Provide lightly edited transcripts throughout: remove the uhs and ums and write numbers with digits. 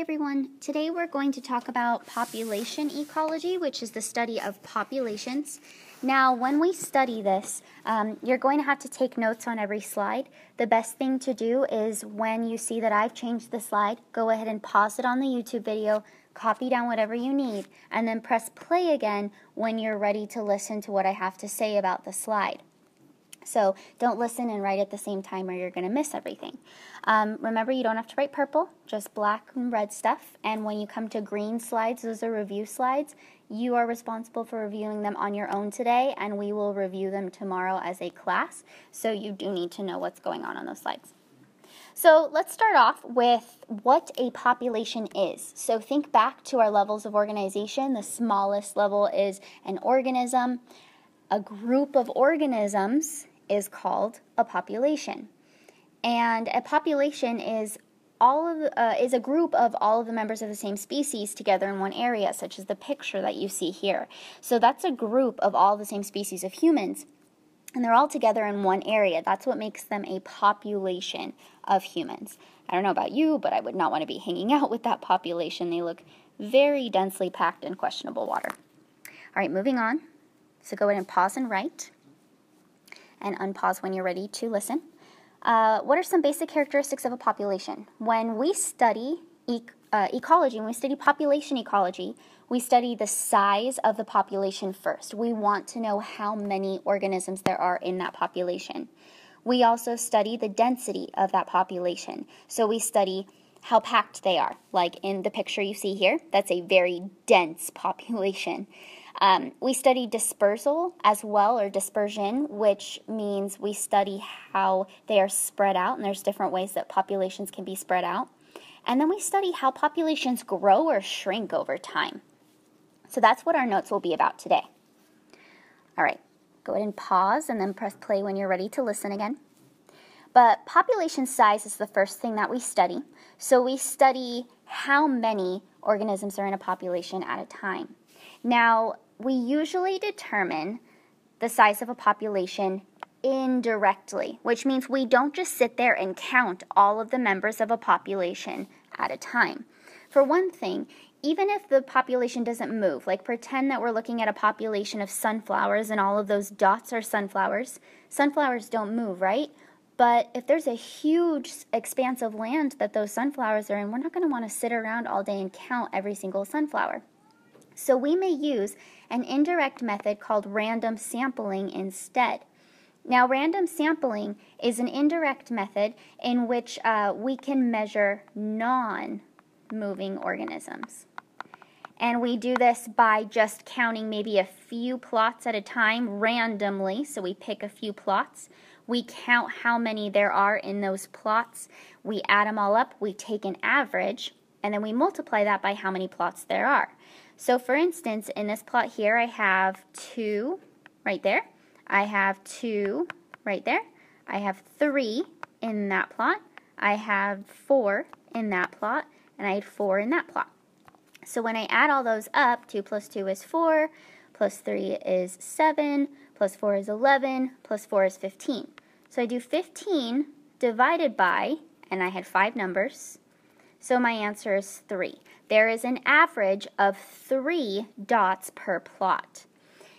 everyone. Today we're going to talk about population ecology, which is the study of populations. Now, when we study this, you're going to have to take notes on every slide. The best thing to do is when you see that I've changed the slide, go ahead and pause it on the YouTube video, copy down whatever you need, and then press play again when you're ready to listen to what I have to say about the slide. So don't listen and write at the same time or you're going to miss everything. Remember, you don't have to write purple, just black and red stuff. And when you come to green slides, those are review slides. You are responsible for reviewing them on your own today, and we will review them tomorrow as a class. So you do need to know what's going on those slides. So let's start off with what a population is. So think back to our levels of organization. The smallest level is an organism. A group of organisms is called a population. And a population is a group of all of the members of the same species together in one area, such as the picture that you see here. So that's a group of all the same species of humans, and they're all together in one area. That's what makes them a population of humans. I don't know about you, but I would not want to be hanging out with that population. They look very densely packed in questionable water. All right, moving on. So go ahead and pause and write, and unpause when you're ready to listen. What are some basic characteristics of a population? When we study ecology, when we study population ecology, we study the size of the population first. We want to know how many organisms there are in that population. We also study the density of that population. So we study how packed they are. Like in the picture you see here, that's a very dense population. We study dispersal as well, or dispersion, which means we study how they are spread out, and there's different ways that populations can be spread out. And then we study how populations grow or shrink over time. So that's what our notes will be about today. All right, go ahead and pause and then press play when you're ready to listen again. But population size is the first thing that we study. So we study how many organisms are in a population at a time. Now, we usually determine the size of a population indirectly, which means we don't just sit there and count all of the members of a population at a time. For one thing, even if the population doesn't move, like pretend that we're looking at a population of sunflowers and all of those dots are sunflowers. Sunflowers don't move, right? But if there's a huge expanse of land that those sunflowers are in, we're not going to want to sit around all day and count every single sunflower. So we may use an indirect method called random sampling instead. Now, random sampling is an indirect method in which we can measure non-moving organisms. And we do this by just counting maybe a few plots at a time randomly. So we pick a few plots. We count how many there are in those plots. We add them all up. We take an average, and then we multiply that by how many plots there are. So for instance, in this plot here, I have 2 right there. I have 2 right there. I have 3 in that plot. I have 4 in that plot. And I had 4 in that plot. So when I add all those up, 2 plus 2 is 4, plus 3 is 7, plus 4 is 11, plus 4 is 15. So I do 15 divided by, and I had 5 numbers, so my answer is 3. There is an average of 3 dots per plot.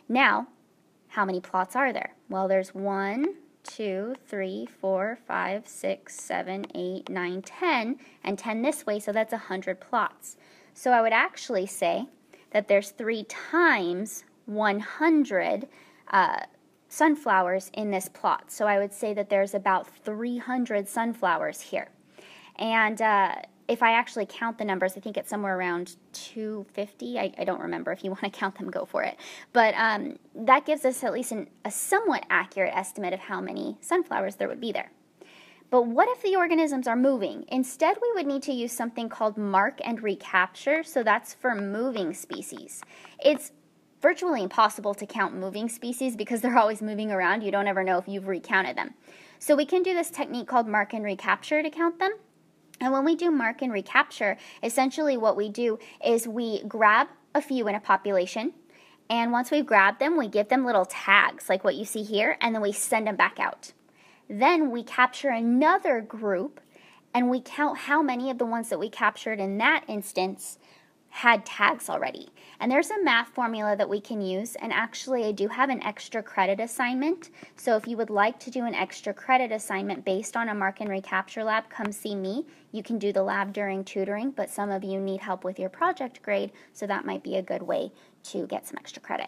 Now, how many plots are there? Well, there's 1, 2, 3, 4, 5, 6, 7, 8, 9, 10, and 10 this way, so that's 100 plots. So I would actually say that there's 3 times 100 sunflowers in this plot. So I would say that there's about 300 sunflowers here. And if I actually count the numbers, I think it's somewhere around 250. I don't remember. If you want to count them, go for it. But that gives us at least a somewhat accurate estimate of how many sunflowers there would be there. But what if the organisms are moving? Instead, we would need to use something called mark and recapture. So that's for moving species. It's virtually impossible to count moving species because they're always moving around. You don't ever know if you've recounted them. So we can do this technique called mark and recapture to count them. And when we do mark and recapture, essentially what we do is we grab a few in a population, and once we've grabbed them, we give them little tags like what you see here, and then we send them back out. Then we capture another group, and we count how many of the ones that we captured in that instance had tags already. And there's a math formula that we can use, and actually I do have an extra credit assignment. So if you would like to do an extra credit assignment based on a mark and recapture lab, come see me. You can do the lab during tutoring, but some of you need help with your project grade, so that might be a good way to get some extra credit.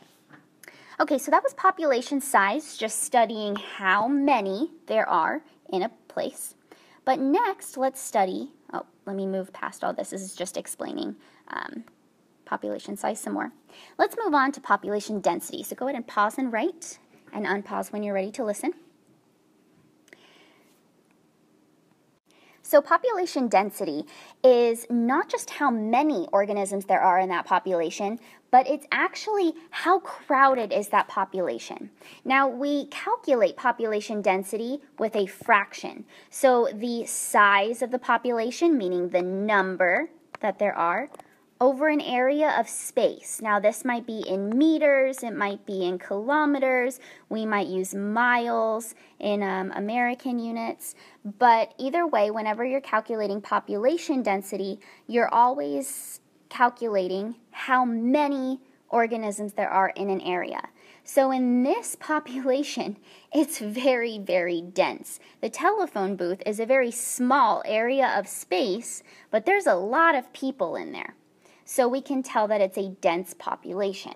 Okay, so that was population size, just studying how many there are in a place. But next, let's study, let me move past all this. This is just explaining population size some more. Let's move on to population density. So go ahead and pause and write, and unpause when you're ready to listen. So population density is not just how many organisms there are in that population, but it's actually how crowded is that population. Now, we calculate population density with a fraction. So the size of the population, meaning the number that there are, over an area of space. Now, this might be in meters, it might be in kilometers, we might use miles in American units, but either way, whenever you're calculating population density, you're always calculating how many organisms there are in an area. So in this population, it's very, very dense. The telephone booth is a very small area of space, but there's a lot of people in there. So we can tell that it's a dense population.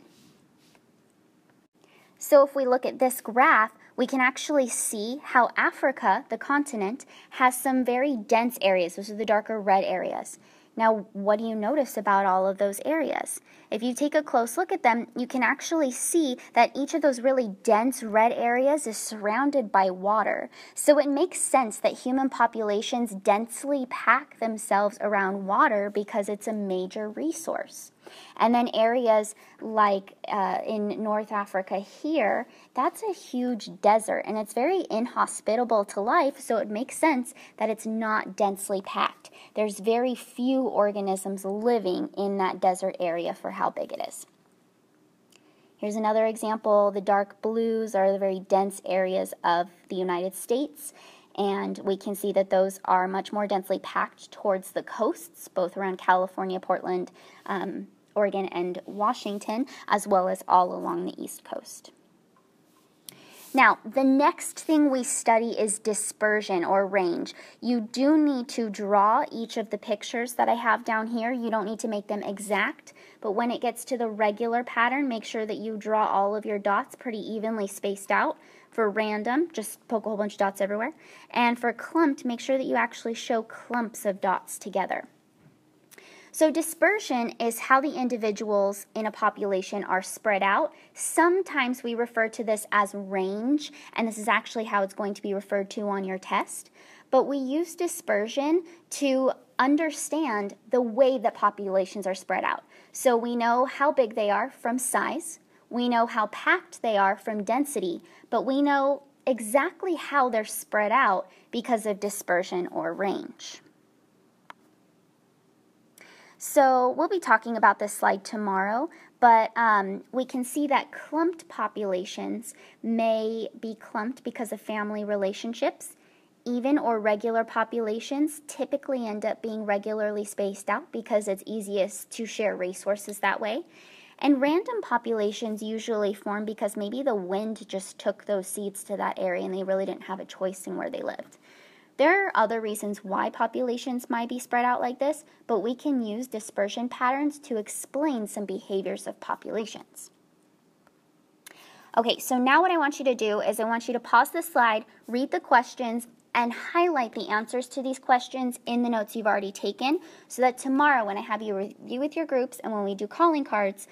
So if we look at this graph, we can actually see how Africa, the continent, has some very dense areas. Those are the darker red areas. Now, what do you notice about all of those areas? If you take a close look at them, you can actually see that each of those really dense red areas is surrounded by water. So it makes sense that human populations densely pack themselves around water because it's a major resource. And then areas like in North Africa here, that's a huge desert, and it's very inhospitable to life, so it makes sense that it's not densely packed. There's very few organisms living in that desert area for how big it is. Here's another example. The dark blues are the very dense areas of the United States, and we can see that those are much more densely packed towards the coasts, both around California, Portland, Oregon, and Washington, as well as all along the East Coast. Now, the next thing we study is dispersion or range. You do need to draw each of the pictures that I have down here. You don't need to make them exact, but when it gets to the regular pattern, make sure that you draw all of your dots pretty evenly spaced out. For random, just poke a whole bunch of dots everywhere. And for clumped, make sure that you actually show clumps of dots together. So dispersion is how the individuals in a population are spread out. Sometimes we refer to this as range, and this is actually how it's going to be referred to on your test. But we use dispersion to understand the way that populations are spread out. So we know how big they are from size, we know how packed they are from density, but we know exactly how they're spread out because of dispersion or range. So we'll be talking about this slide tomorrow, but we can see that clumped populations may be clumped because of family relationships. Even or regular populations typically end up being regularly spaced out because it's easiest to share resources that way. And random populations usually form because maybe the wind just took those seeds to that area and they really didn't have a choice in where they lived. There are other reasons why populations might be spread out like this, but we can use dispersion patterns to explain some behaviors of populations. Okay, so now what I want you to do is I want you to pause the slide, read the questions, and highlight the answers to these questions in the notes you've already taken so that tomorrow when I have you review with your groups and when we do calling cards,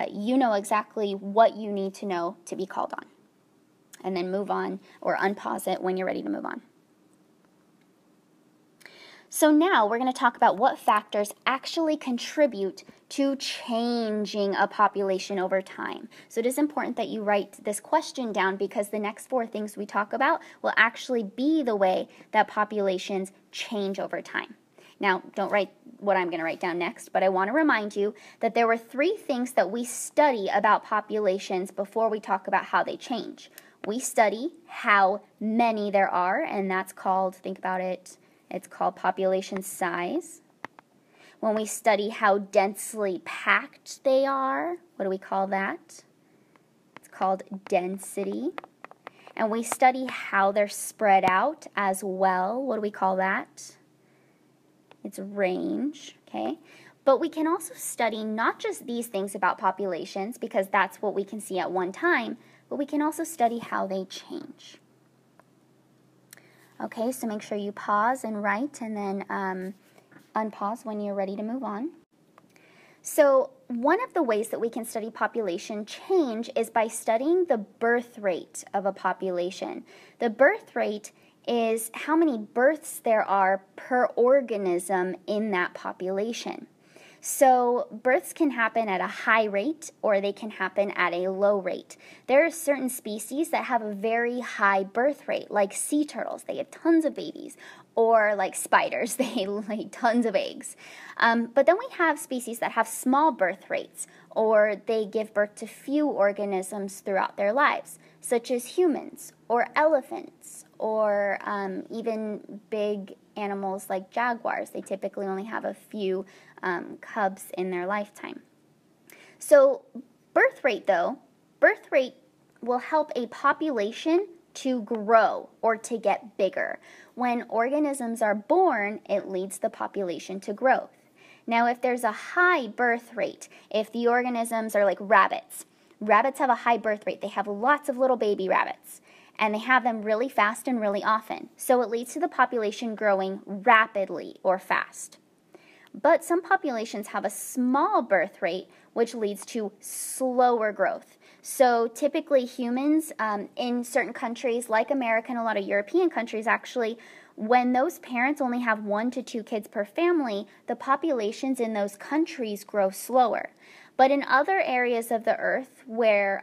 you know exactly what you need to know to be called on. And then move on or unpause it when you're ready to move on. So now we're going to talk about what factors actually contribute to changing a population over time. So it is important that you write this question down because the next 4 things we talk about will actually be the way that populations change over time. Now, don't write what I'm going to write down next, but I want to remind you that there were 3 things that we study about populations before we talk about how they change. We study how many there are, and that's called, think about it, it's called population size. When we study how densely packed they are, what do we call that? It's called density. And we study how they're spread out as well. What do we call that? It's range, okay? But we can also study not just these things about populations, because that's what we can see at one time, but we can also study how they change. Okay, so make sure you pause and write, and then unpause when you're ready to move on. So one of the ways that we can study population change is by studying the birth rate of a population. The birth rate is how many births there are per organism in that population. So births can happen at a high rate or they can happen at a low rate. There are certain species that have a very high birth rate, like sea turtles. They have tons of babies. Or like spiders, they lay tons of eggs. But then we have species that have small birth rates, or they give birth to few organisms throughout their lives, such as humans, or elephants, or even big animals like jaguars. They typically only have a few cubs in their lifetime. So birth rate will help a population to grow or to get bigger. When organisms are born, it leads the population to growth. Now, if there's a high birth rate, if the organisms are like rabbits, rabbits have a high birth rate. They have lots of little baby rabbits, and they have them really fast and really often. So it leads to the population growing rapidly or fast. But some populations have a small birth rate, which leads to slower growth. So typically humans in certain countries like America and a lot of European countries actually, when those parents only have 1 to 2 kids per family, the populations in those countries grow slower. But in other areas of the earth where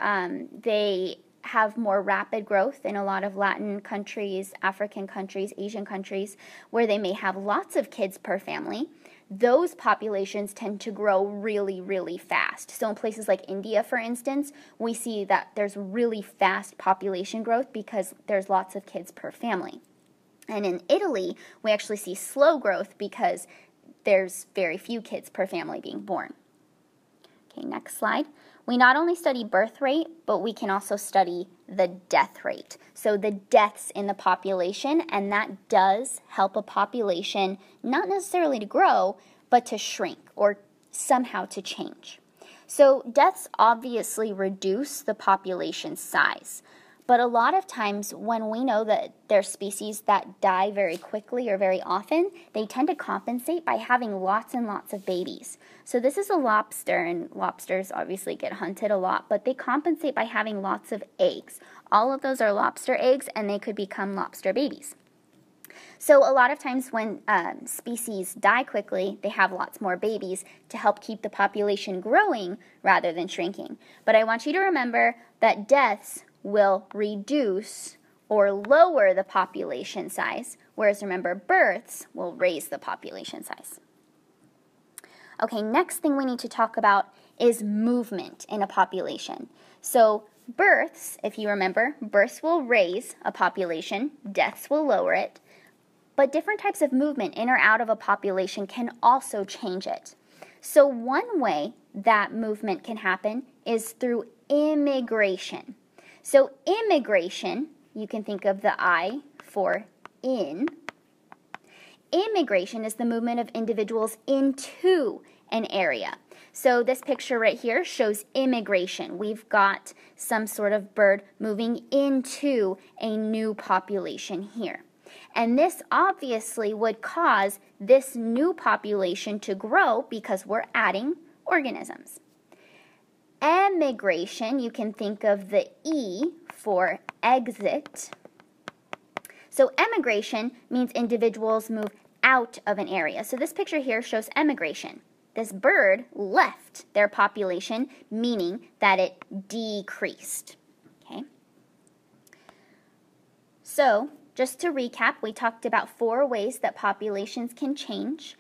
they have more rapid growth, in a lot of Latin countries, African countries, Asian countries, where they may have lots of kids per family, those populations tend to grow really, really fast. So in places like India, for instance, we see that there's really fast population growth because there's lots of kids per family. And in Italy, we actually see slow growth because there's very few kids per family being born. Okay, next slide. We not only study birth rate, but we can also study the death rate. So the deaths in the population, and that does help a population not necessarily to grow, but to shrink or somehow to change. So deaths obviously reduce the population size. But a lot of times when we know that there's species that die very quickly or very often, they tend to compensate by having lots and lots of babies. So this is a lobster, and lobsters obviously get hunted a lot, but they compensate by having lots of eggs. All of those are lobster eggs, and they could become lobster babies. So a lot of times when species die quickly, they have lots more babies to help keep the population growing rather than shrinking. But I want you to remember that deaths will reduce or lower the population size, whereas remember, births will raise the population size. Okay, next thing we need to talk about is movement in a population. So births, if you remember, births will raise a population, deaths will lower it, but different types of movement in or out of a population can also change it. So one way that movement can happen is through immigration. So immigration, you can think of the I for in. Immigration is the movement of individuals into an area. So this picture right here shows immigration. We've got some sort of bird moving into a new population here. And this obviously would cause this new population to grow because we're adding organisms. Emigration, you can think of the E for exit. So emigration means individuals move out of an area. So this picture here shows emigration. This bird left their population, meaning that it decreased. Okay. So just to recap, we talked about 4 ways that populations can change.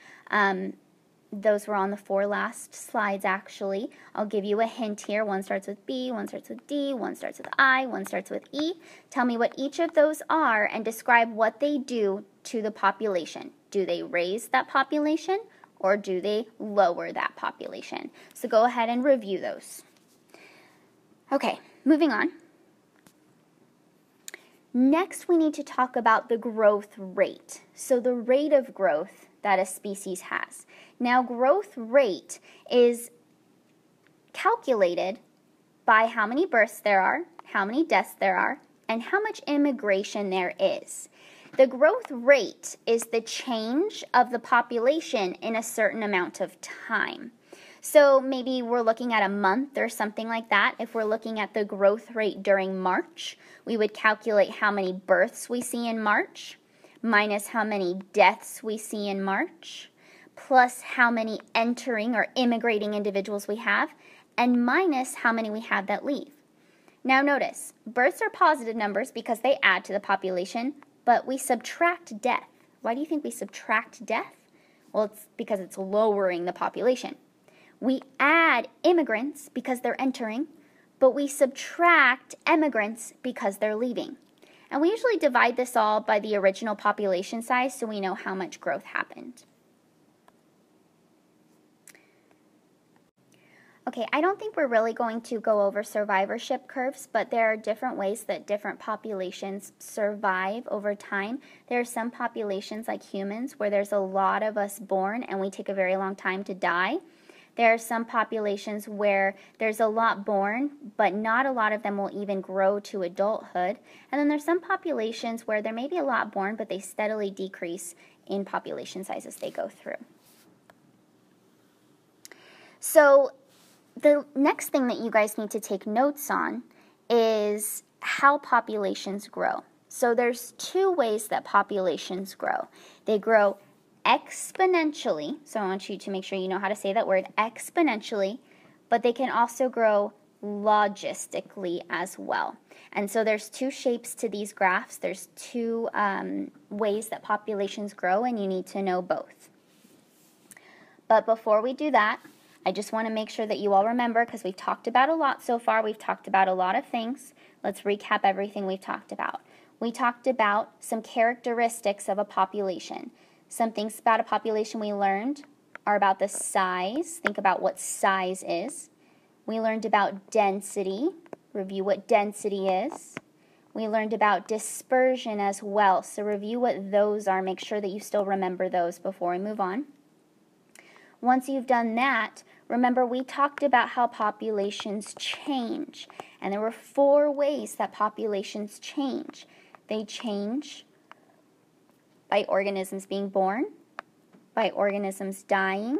Those were on the 4 last slides, actually. I'll give you a hint here. One starts with B, one starts with D, one starts with I, one starts with E. Tell me what each of those are and describe what they do to the population. Do they raise that population or do they lower that population? So go ahead and review those. Okay, moving on. Next, we need to talk about the growth rate. So the rate of growth that a species has. Now, growth rate is calculated by how many births there are, how many deaths there are, and how much immigration there is. The growth rate is the change of the population in a certain amount of time. So maybe we're looking at a month or something like that. If we're looking at the growth rate during March, we would calculate how many births we see in March, minus how many deaths we see in March, plus how many entering or immigrating individuals we have, and minus how many we have that leave. Now notice, births are positive numbers because they add to the population, but we subtract death. Why do you think we subtract death? Well, it's because it's lowering the population. We add immigrants because they're entering, but we subtract emigrants because they're leaving. And we usually divide this all by the original population size so we know how much growth happened. Okay, I don't think we're really going to go over survivorship curves, but there are different ways that different populations survive over time. There are some populations like humans where there's a lot of us born and we take a very long time to die. There are some populations where there's a lot born, but not a lot of them will even grow to adulthood. And then there's some populations where there may be a lot born, but they steadily decrease in population size as they go through. So the next thing that you guys need to take notes on is how populations grow. So there's two ways that populations grow. They grow exponentially, so I want you to make sure you know how to say that word, exponentially, but they can also grow logistically as well. And so there's two shapes to these graphs. There's two ways that populations grow, and you need to know both. But before we do that, I just want to make sure that you all remember, because we've talked about a lot so far. We've talked about a lot of things. Let's recap everything we've talked about. We talked about some characteristics of a population. Some things about a population we learned are about the size. Think about what size is. We learned about density. Review what density is. We learned about dispersion as well. So review what those are. Make sure that you still remember those before we move on. Once you've done that, remember we talked about how populations change. And there were 4 ways that populations change. They change by organisms being born, by organisms dying,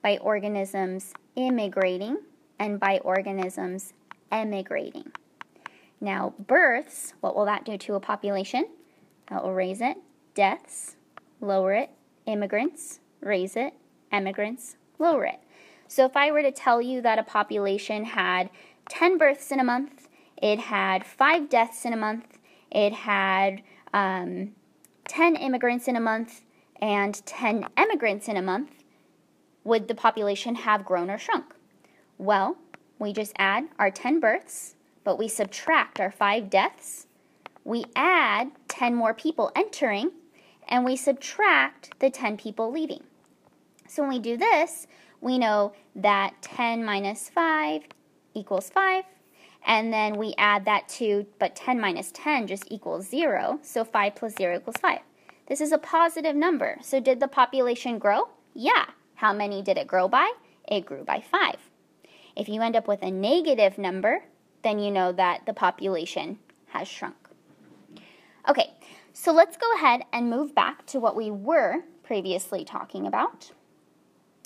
by organisms immigrating, and by organisms emigrating. Now, births, what will that do to a population? That will raise it. Deaths, lower it. Immigrants, raise it. Emigrants, lower it. So if I were to tell you that a population had 10 births in a month, it had 5 deaths in a month, it had 10 immigrants in a month, and 10 emigrants in a month, would the population have grown or shrunk? Well, we just add our 10 births, but we subtract our 5 deaths, we add 10 more people entering, and we subtract the 10 people leaving. So when we do this, we know that 10 minus 5 equals 5, and then we add that to, but 10 minus 10 just equals 0, so 5 plus 0 equals 5. This is a positive number, so did the population grow? Yeah. How many did it grow by? It grew by 5. If you end up with a negative number, then you know that the population has shrunk. Okay, so let's go ahead and move back to what we were previously talking about.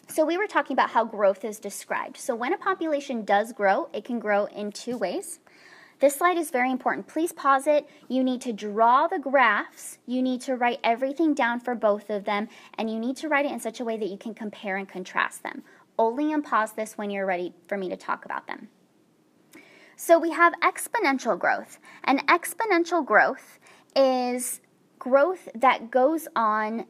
So we were talking about how growth is described. So when a population does grow, it can grow in 2 ways. This slide is very important. Please pause it. You need to draw the graphs. You need to write everything down for both of them, and you need to write it in such a way that you can compare and contrast them. Only unpause this when you're ready for me to talk about them. So we have exponential growth. And exponential growth is growth that goes on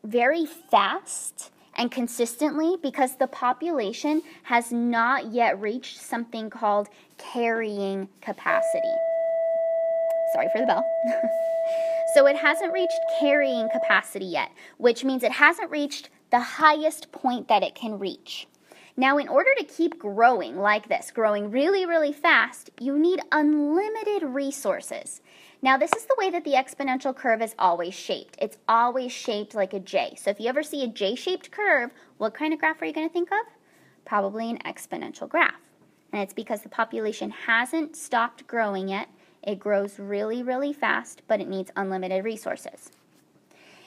very fast and consistently because the population has not yet reached something called carrying capacity. Sorry for the bell. So it hasn't reached carrying capacity yet, which means it hasn't reached the highest point that it can reach. Now, in order to keep growing like this, growing really, really fast, you need unlimited resources. Now, this is the way that the exponential curve is always shaped. It's always shaped like a J. So if you ever see a J-shaped curve, what kind of graph are you going to think of? Probably an exponential graph. And it's because the population hasn't stopped growing yet. It grows really, really fast, but it needs unlimited resources.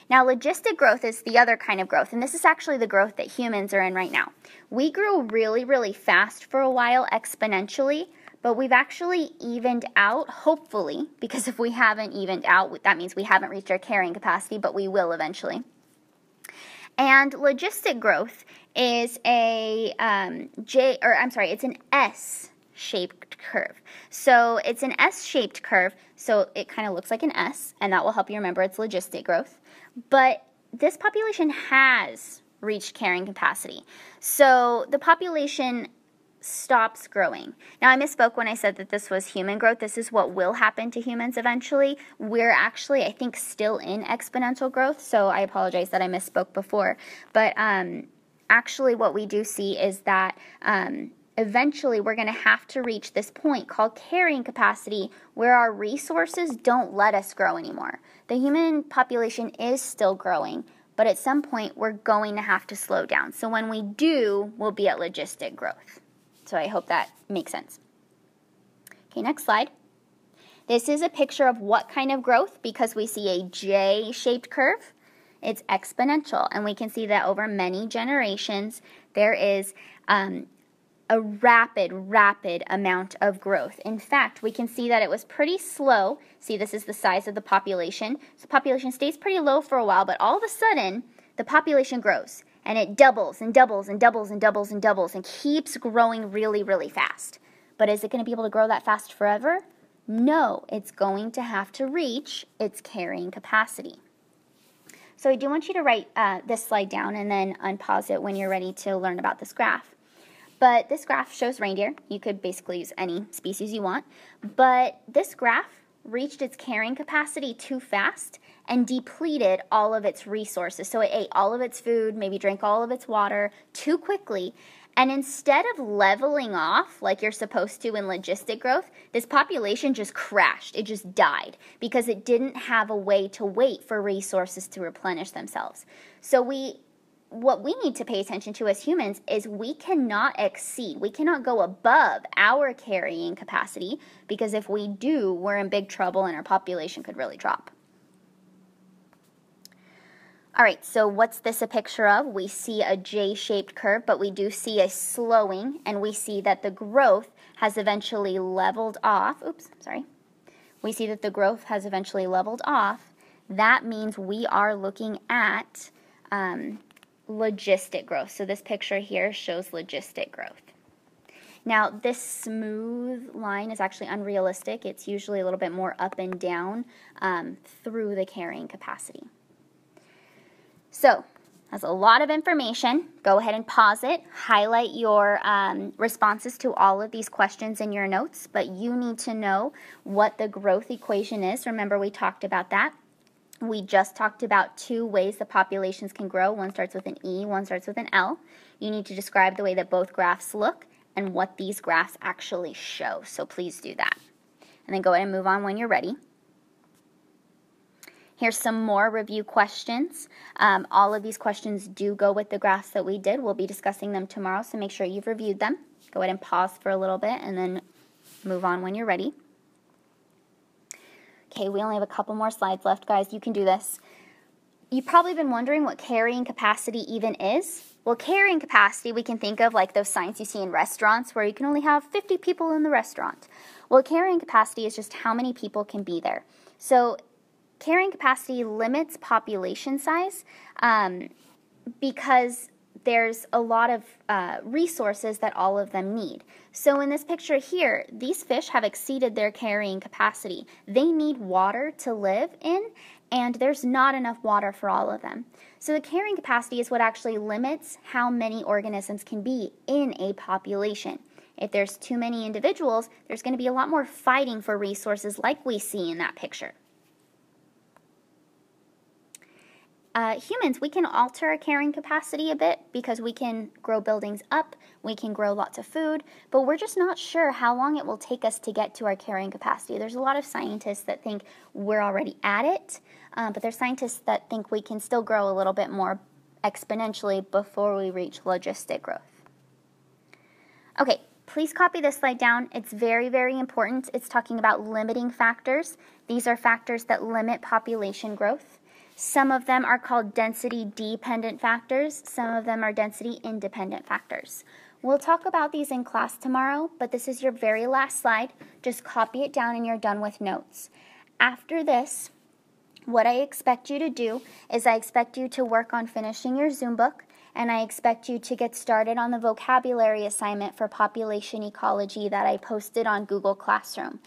Now, logistic growth is the other kind of growth, and this is actually the growth that humans are in right now. We grew really, really fast for a while exponentially, but we've actually evened out, hopefully, because if we haven't evened out, that means we haven't reached our carrying capacity, but we will eventually. And logistic growth is it's an S-shaped curve. So it's an S-shaped curve, so it kind of looks like an S, and that will help you remember it's logistic growth. But this population has reached carrying capacity. So the population stops growing. Now, I misspoke when I said that this was human growth. This is what will happen to humans eventually. We're actually, I think, still in exponential growth, so I apologize that I misspoke before. But actually what we do see is that eventually we're going to have to reach this point called carrying capacity where our resources don't let us grow anymore. The human population is still growing, but at some point we're going to have to slow down. So when we do, we'll be at logistic growth. So I hope that makes sense. Okay, next slide. This is a picture of what kind of growth because we see a J-shaped curve. It's exponential, and we can see that over many generations there is a rapid amount of growth. In fact, we can see that it was pretty slow. See, this is the size of the population. So the population stays pretty low for a while, but all of a sudden, the population grows, and it doubles and doubles and doubles and doubles and doubles and keeps growing really, really fast. But is it going to be able to grow that fast forever? No, it's going to have to reach its carrying capacity. So I do want you to write this slide down and then unpause it when you're ready to learn about this graph. But this graph shows reindeer. You could basically use any species you want. But this graph reached its carrying capacity too fast and depleted all of its resources. So it ate all of its food, maybe drank all of its water too quickly. And instead of leveling off like you're supposed to in logistic growth, this population just crashed. It just died because it didn't have a way to wait for resources to replenish themselves. So what we need to pay attention to as humans is we cannot go above our carrying capacity, because if we do, we're in big trouble and our population could really drop. All right, so what's this a picture of? We see a J-shaped curve, but we do see a slowing, and we see that the growth has eventually leveled off. We see that the growth has eventually leveled off. That means we are looking at logistic growth. So this picture here shows logistic growth. Now, this smooth line is actually unrealistic. It's usually a little bit more up and down through the carrying capacity. So, that's a lot of information. Go ahead and pause it. Highlight your responses to all of these questions in your notes, but you need to know what the growth equation is. Remember, we talked about that. We just talked about two ways the populations can grow. One starts with an E, one starts with an L. You need to describe the way that both graphs look and what these graphs actually show. So please do that. And then go ahead and move on when you're ready. Here's some more review questions. All of these questions do go with the graphs that we did. We'll be discussing them tomorrow, so make sure you've reviewed them. Go ahead and pause for a little bit and then move on when you're ready. Okay, we only have a couple more slides left, guys. You can do this. You've probably been wondering what carrying capacity even is. Well, carrying capacity we can think of like those signs you see in restaurants where you can only have 50 people in the restaurant. Well, carrying capacity is just how many people can be there. So carrying capacity limits population size because there's a lot of resources that all of them need. So in this picture here, these fish have exceeded their carrying capacity. They need water to live in, and there's not enough water for all of them. So the carrying capacity is what actually limits how many organisms can be in a population. If there's too many individuals, there's going to be a lot more fighting for resources like we see in that picture. humans, we can alter our carrying capacity a bit because we can grow buildings up, we can grow lots of food, but we're just not sure how long it will take us to get to our carrying capacity. There's a lot of scientists that think we're already at it, but there's scientists that think we can still grow a little bit more exponentially before we reach logistic growth. Okay, please copy this slide down. It's very, very important. It's talking about limiting factors. These are factors that limit population growth. Some of them are called density-dependent factors. Some of them are density-independent factors. We'll talk about these in class tomorrow, but this is your very last slide. Just copy it down and you're done with notes. After this, what I expect you to do is I expect you to work on finishing your Zoom book, and I expect you to get started on the vocabulary assignment for population ecology that I posted on Google Classroom.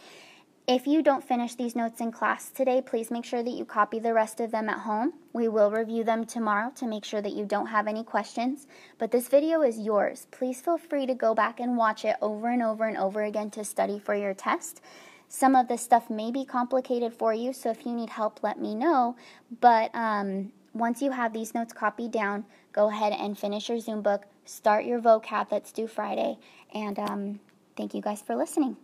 If you don't finish these notes in class today, please make sure that you copy the rest of them at home. We will review them tomorrow to make sure that you don't have any questions. But this video is yours. Please feel free to go back and watch it over and over and over again to study for your test. Some of this stuff may be complicated for you, so if you need help, let me know. But once you have these notes copied down, go ahead and finish your Zoom book, start your vocab that's due Friday, and thank you guys for listening.